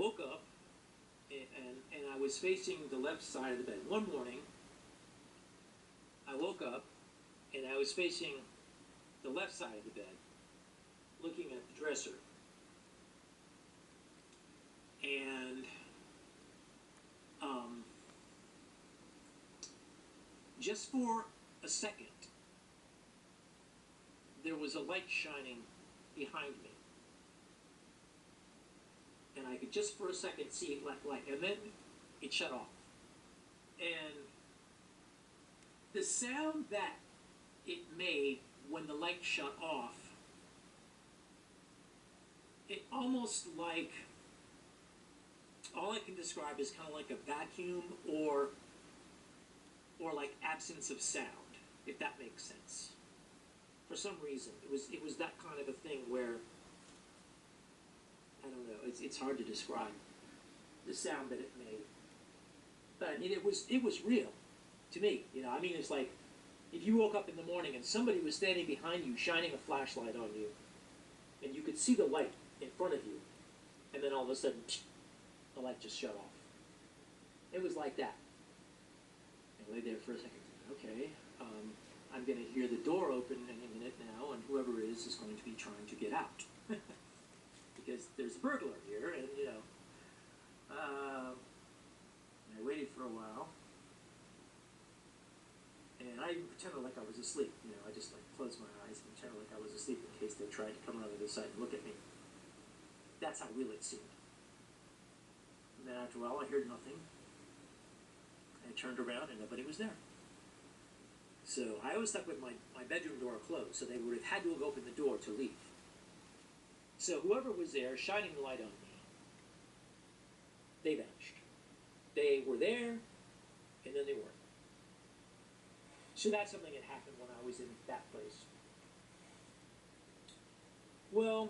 woke up and I was facing the left side of the bed. One morning, I woke up and I was facing the left side of the bed, looking at the dresser. And just for a second, there was a light shining behind me. And I could just for a second see it like light, and then it shut off. And the sound that it made when the light shut off, it almost like, all I can describe is kind of like a vacuum or like absence of sound, if that makes sense. For some reason, it was that kind of a thing where, I don't know, it's hard to describe the sound that it made. But I mean, it was real to me. You know, I mean, it's like if you woke up in the morning and somebody was standing behind you shining a flashlight on you, and you could see the light in front of you, and then all of a sudden, the light just shut off. It was like that. I lay there for a second. Okay, I'm going to hear the door open any minute now, and whoever it is going to be trying to get out. Because there's a burglar here, and, you know. And I waited for a while. And I even pretended like I was asleep. You know, I just, like, closed my eyes and pretended like I was asleep in case they tried to come around the other side and look at me. That's how real it seemed. And then after a while, I heard nothing. I turned around and nobody was there. So I always stuck with my bedroom door closed, so they would have had to have opened the door to leave. So whoever was there shining the light on me, they vanished. They were there, and then they weren't. So that's something that happened when I was in that place. Well,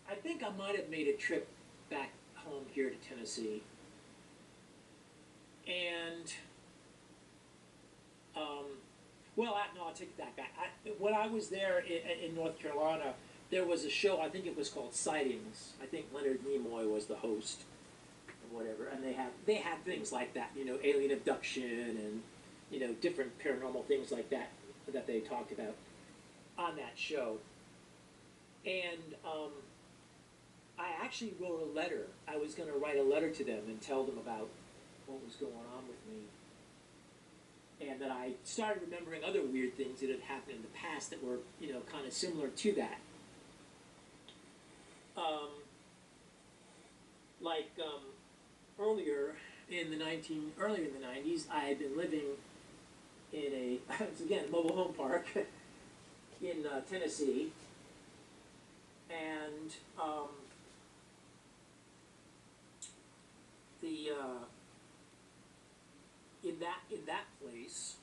I think I might have made a trip back home here to Tennessee. And, no, I'll take it back. When I was there in North Carolina, there was a show, I think it was called Sightings. I think Leonard Nimoy was the host, or whatever. And they had things like that, you know, alien abduction and, you know, different paranormal things like that they talked about on that show. And I actually wrote a letter. I was going to write a letter to them and tell them about what was going on with me. And that I started remembering other weird things that had happened in the past that were, you know, kind of similar to that. Earlier in the 90s, I had been living in a, again, mobile home park in Tennessee. And in that place,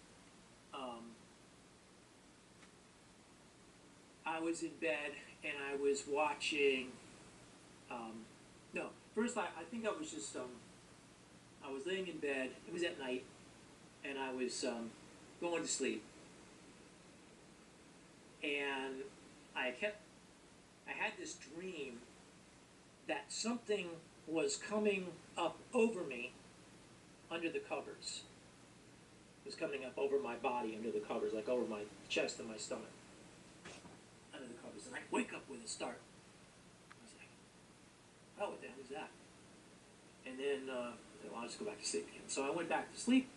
I was in bed and I was watching. No, first I think I was just I was laying in bed. It was at night, and I was going to sleep, and I had this dream that something was coming up over me under the covers. It was coming up over my body under the covers, like over my chest and my stomach. Under the covers. And I wake up with a start. I was like, oh, what the hell is that? And then, well, I'll just go back to sleep again. So I went back to sleep,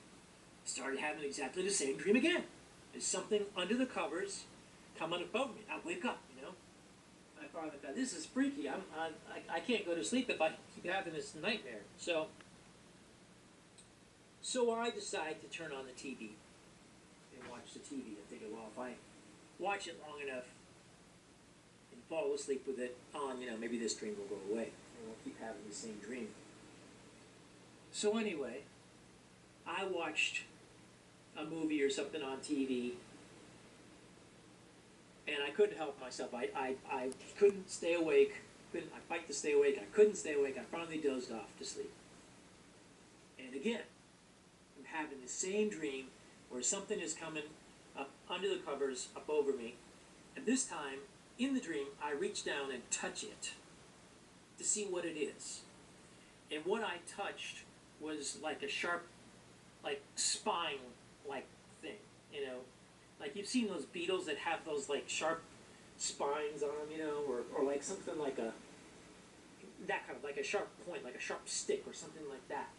started having exactly the same dream again. There's something under the covers coming up over me. I wake up, you know. I thought, this is freaky. I can't go to sleep if I keep having this nightmare. So I decide to turn on the TV and watch the TV. I figure, well, if I watch it long enough and fall asleep with it on, you know, maybe this dream will go away and we'll keep having the same dream. So anyway, I watched a movie or something on TV, and I couldn't help myself. I couldn't stay awake. I fight to stay awake. I couldn't stay awake. I finally dozed off to sleep. And again, I'm having the same dream where something is coming up under the covers, up over me. And this time, in the dream, I reach down and touch it to see what it is. And and what I touched was like a sharp, like spine, like thing, you know, like you've seen those beetles that have those like sharp spines on them, you know, or like something like a that kind of like a sharp point, like a sharp stick or something like that.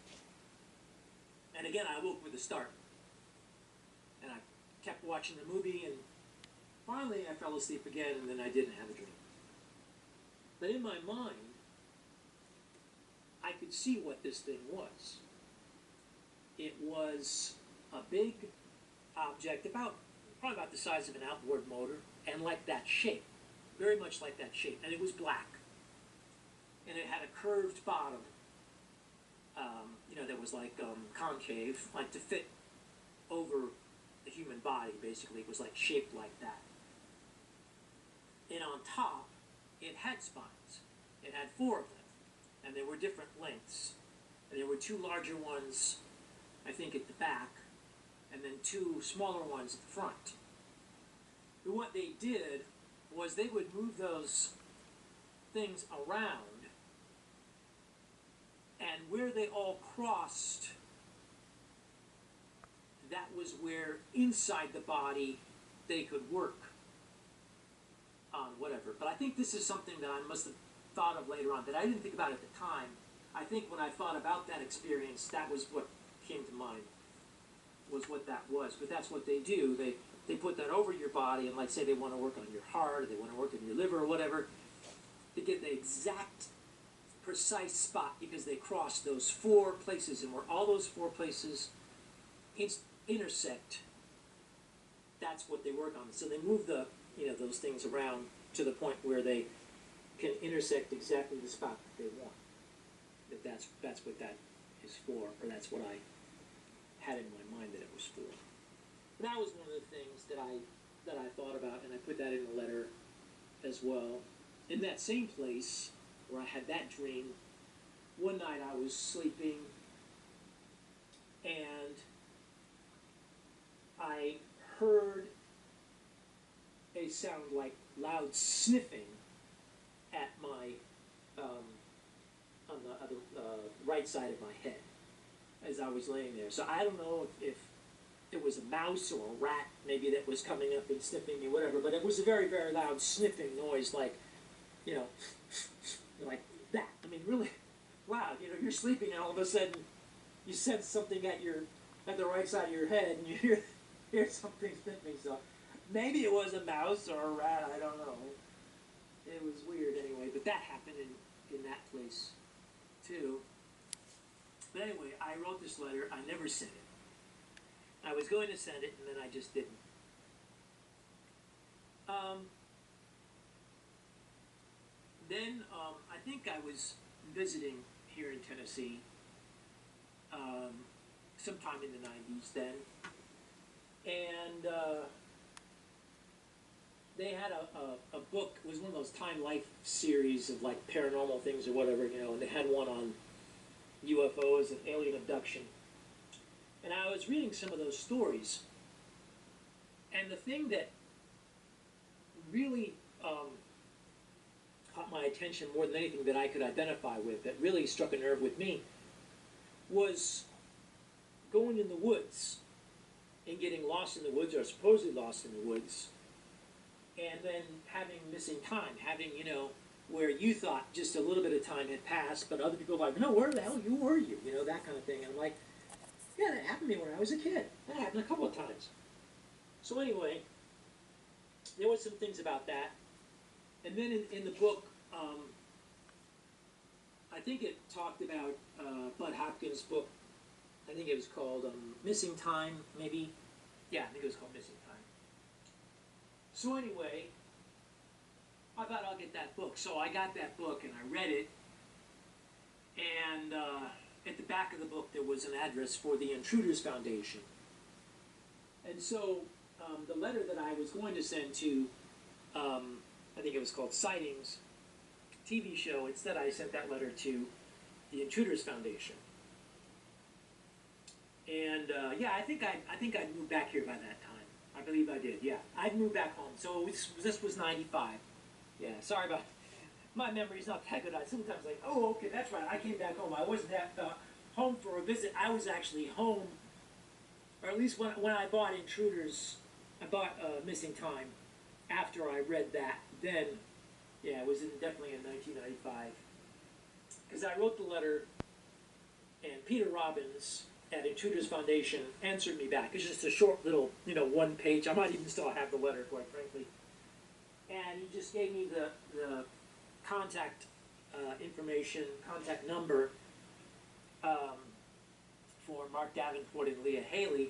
And again, I woke with a start, and I kept watching the movie, and finally I fell asleep again, and then I didn't have a dream. But in my mind, I could see what this thing was. It was a big object, probably about the size of an outboard motor, and like that shape, very much like that shape. And it was black, and it had a curved bottom. You know, that was like concave, like to fit over the human body. Basically, it was like shaped like that. And on top, it had spines. It had 4 of them, and they were different lengths. And there were 2 larger ones, I think, at the back, and then 2 smaller ones at the front. But what they did was they would move those things around, and where they all crossed, that was where inside the body they could work on whatever. But I think this is something that I must have thought of later on that I didn't think about at the time. I think when I thought about that experience, that was what came to mind, was what that was. But that's what they do. They put that over your body, and like say they want to work on your heart, or they want to work on your liver or whatever, to get the exact precise spot, because they cross those 4 places, and where all those 4 places intersect, that's what they work on. So they move the, you know, those things around to the point where they can intersect exactly the spot that they want. That's what that is for, or that's what I had in my mind that it was for. And that was one of the things that I thought about, and I put that in the letter as well. In that same place where I had that dream, one night I was sleeping, and I heard a sound like loud sniffing at my on the other right side of my head as I was laying there. So I don't know if it was a mouse or a rat maybe that was coming up and sniffing me, whatever, but it was a very, very loud sniffing noise, like, you know, like that. I mean, really loud. You know, you're sleeping and all of a sudden you sense something at the right side of your head, and you hear something sniffing. So maybe it was a mouse or a rat, I don't know. It was weird anyway, but that happened in that place too. But anyway, I wrote this letter. I never sent it. I was going to send it, and then I just didn't. Then I think I was visiting here in Tennessee sometime in the 90s then, and they had a book. It was one of those Time Life series of like paranormal things or whatever, you know, and they had one on UFOs and alien abduction. And I was reading some of those stories, and the thing that really caught my attention more than anything that I could identify with, that really struck a nerve with me, was going in the woods and getting lost in the woods, or supposedly lost in the woods, and then having missing time, having, you know, where you thought just a little bit of time had passed, but other people were like, no, where the hell were you? You know, that kind of thing. And I'm like, yeah, that happened to me when I was a kid. That happened a couple of times. So anyway, there were some things about that. And then in the book, I think it talked about Bud Hopkins' book. I think it was called Missing Time, maybe. Yeah, I think it was called Missing Time. So anyway, I thought I'll get that book. So I got that book and I read it. And at the back of the book there was an address for the Intruders Foundation. And so the letter that I was going to send to, I think it was called Sightings TV show, instead I sent that letter to the Intruders Foundation. And yeah, I think I'd moved back here by that time. I believe I did. Yeah, I'd moved back home. So this was '95. Yeah, sorry about my memory's not that good. I sometimes like, oh, okay, that's right. I came back home. I wasn't home for a visit. I was actually home, or at least when I bought Intruders, I bought Missing Time after I read that. Then, yeah, it was definitely in 1995. Because I wrote the letter, and Peter Robbins at Intruders Foundation answered me back. It's just a short little, one page. I might even still have the letter, quite frankly. And he just gave me the contact information, contact number for Mark Davenport and Leah Haley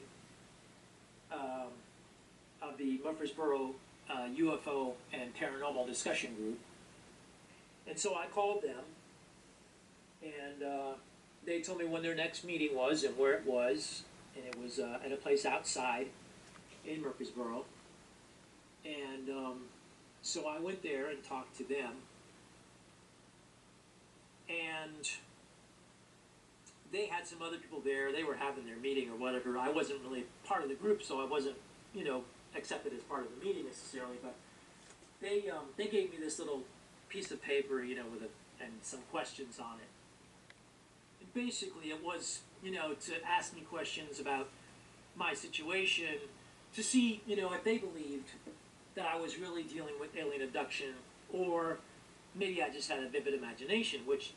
of the Murfreesboro UFO and Paranormal Discussion Group. And so I called them, and they told me when their next meeting was and where it was, and it was at a place outside in Murfreesboro. And so I went there and talked to them, and they had some other people there. They were having their meeting or whatever. I wasn't really part of the group, so I wasn't, accepted as part of the meeting necessarily. But they gave me this little piece of paper, and some questions on it. And basically, it was, to ask me questions about my situation, to see, if they believed that I was really dealing with alien abduction, or maybe I just had a vivid imagination, which,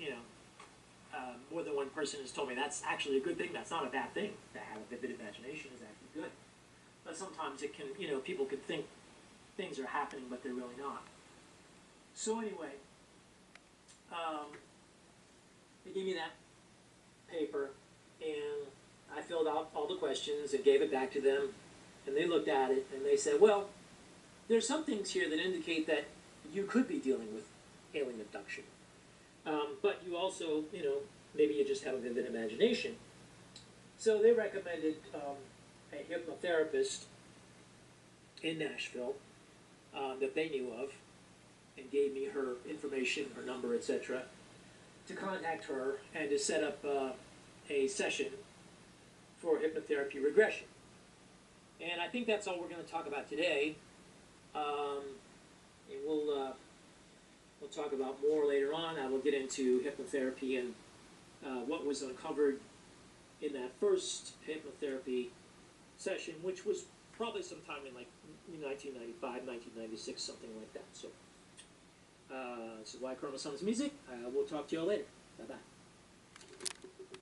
more than one person has told me that's actually a good thing. That's not a bad thing. To have a vivid imagination is actually good. But sometimes it can, people can think things are happening, but they're really not. So anyway, they gave me that paper, and I filled out all the questions and gave it back to them, and they looked at it, and they said, well, there's some things here that indicate that you could be dealing with alien abduction. But you also, maybe you just have a vivid imagination. So they recommended a hypnotherapist in Nashville that they knew of, and gave me her information, her number, etc., to contact her and to set up a session for hypnotherapy regression. And I think that's all we're going to talk about today. And we'll talk about more later on. I will get into hypnotherapy and what was uncovered in that first hypnotherapy session, which was probably sometime in like 1995, 1996, something like that. So, this is Y Chromosom's Music. We'll talk to you all later. Bye-bye.